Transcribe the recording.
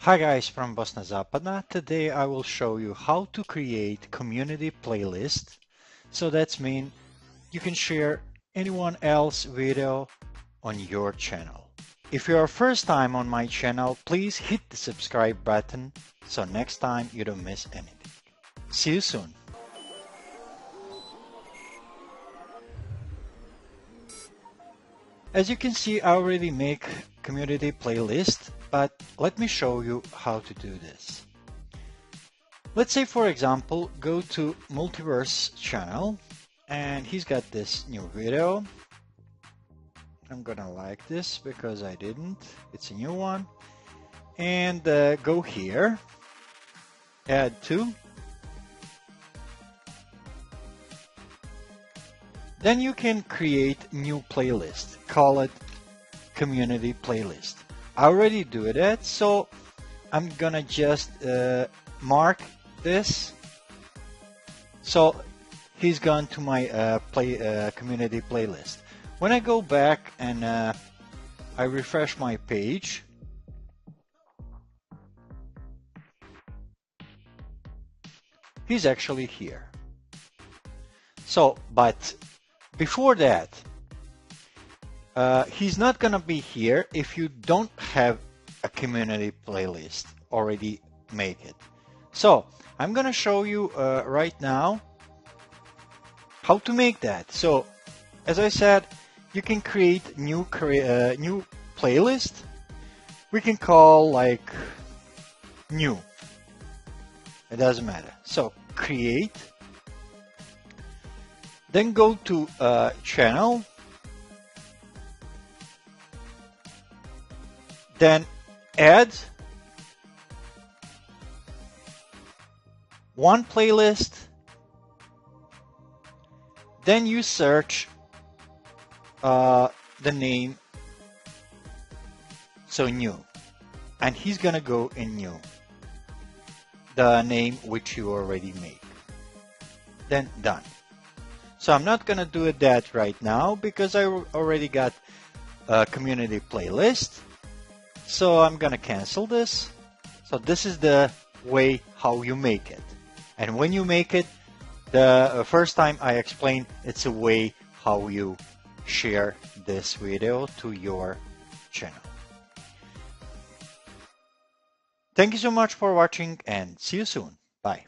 Hi guys from Bosna Zapadna. Today I will show you how to create community playlist. So that's mean you can share anyone else video on your channel. If you're first time on my channel, please hit the subscribe button so next time you don't miss anything. See you soon. As you can see, I already make community playlist, but let me show you how to do this. Let's say, for example, go to Multiverse channel and he's got this new video. I'm gonna like this because I didn't. It's a new one. And go here, add to. Then you can create new playlist, call it community playlist. I already do that, so I'm gonna just mark this. So he's gone to my community playlist. When I go back and I refresh my page, he's actually here. So, but before that, he's not gonna be here if you don't have a community playlist already make it. So I'm gonna show you right now how to make that. So as I said, you can create new playlist. We can call like new. It doesn't matter. So create. Then go to channel. Then add one playlist. Then you search the name, so new, and he's gonna go in new, the name which you already made. Then done. So I'm not gonna do that right now because I already got a community playlist. So I'm gonna cancel this. So this is the way how you make it. And when you make it, the first time I explained, it's a way how you share this video to your channel. Thank you so much for watching and see you soon. Bye.